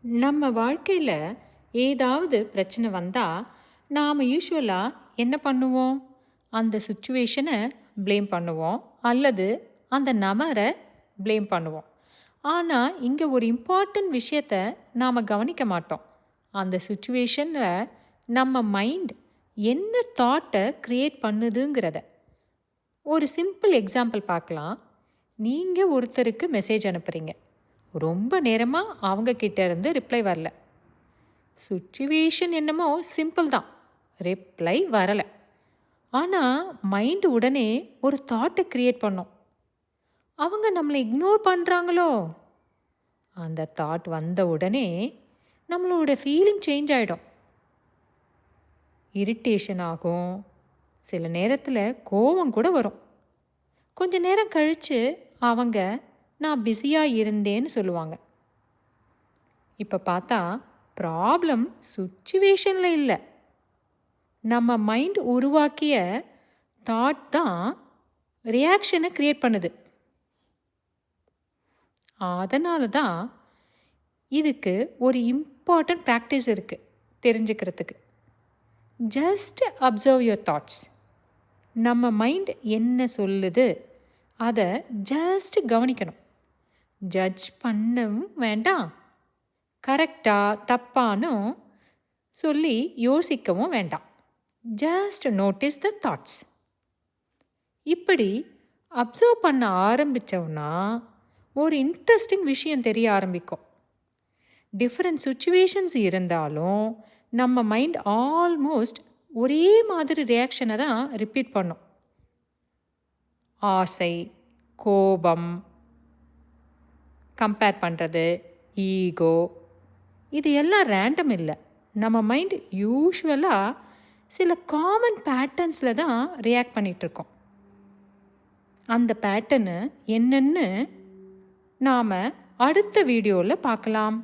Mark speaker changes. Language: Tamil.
Speaker 1: நம்ம வாழ்க்கையில் ஏதாவது பிரச்சனை வந்தால் நாம் யூஸ்வலாக என்ன பண்ணுவோம்? அந்த சுச்சுவேஷனை ப்ளேம் பண்ணுவோம் அல்லது அந்த நபரை ப்ளேம் பண்ணுவோம். ஆனால் இங்கே ஒரு இம்பார்ட்டன்ட் விஷயத்தை நாம் கவனிக்க மாட்டோம். அந்த சுச்சுவேஷனில் நம்ம மைண்ட் என்ன தாட்டை க்ரியேட் பண்ணுதுங்கிறத. ஒரு சிம்பிள் எக்ஸாம்பிள் பார்க்கலாம். நீங்கள் ஒருத்தருக்கு மெசேஜ் அனுப்புகிறீங்க. ரொம்ப நேரமாக அவங்க கிட்ட இருந்து ரிப்ளை வரல. சுச்சுவேஷன் என்னமோ சிம்பிள் தான், ரிப்ளை வரலை. ஆனால் மைண்டு உடனே ஒரு தாட்டை க்ரியேட் பண்ணோம். அவங்க நம்மளை இக்னோர் பண்ணுறாங்களோ? அந்த தாட் வந்த உடனே நம்மளோட ஃபீலிங் சேஞ்ச் ஆகிடும். இரிட்டேஷன் ஆகும், சில நேரத்தில் கோபம் கூட வரும். கொஞ்ச நேரம் கழித்து அவங்க நான் பிஸியாக இருந்தேன்னு சொல்லுவாங்க. இப்போ பார்த்தா ப்ராப்ளம் சுச்சுவேஷனில் இல்லை, நம்ம மைண்ட் உருவாக்கிய தாட் தான் ரியாக்ஷனை க்ரியேட் பண்ணுது. அதனால தான் இதுக்கு ஒரு இம்பார்ட்டன்ட் ப்ராக்டிஸ் இருக்குது தெரிஞ்சுக்கிறதுக்கு. Just observe your thoughts. நம்ம மைண்ட் என்ன சொல்லுது அதை ஜஸ்ட் கவனிக்கணும். ஜட்ஜ் பண்ணவும் வேண்டாம், கரெக்டா தப்பான்னு சொல்லி யோசிக்கவும் வேண்டாம். ஜஸ்ட் நோட்டீஸ் த தாட்ஸ். இப்படி அப்சர்வ் பண்ண ஆரம்பித்தோம்னா ஒரு இன்ட்ரெஸ்டிங் விஷயம் தெரிய ஆரம்பிக்கும். டிஃப்ரெண்ட் சுச்சுவேஷன்ஸ் இருந்தாலும் நம்ம மைண்ட் ஆல்மோஸ்ட் ஒரே மாதிரி ரியாக்ஷனை தான் ரிப்பீட் பண்ணும். ஆசை, கோபம், கம்பேர் பண்ணுறது, ஈகோ, இது எல்லாம் ரேண்டம் இல்லை. நம்ம மைண்ட் யூஸ்வலாக சில காமன் பேட்டர்ன்ஸில் தான் ரியாக்ட் பண்ணிகிட்ருக்கோம். அந்த பேட்டர்னு என்னன்னு நாம் அடுத்த வீடியோவில் பார்க்கலாம்.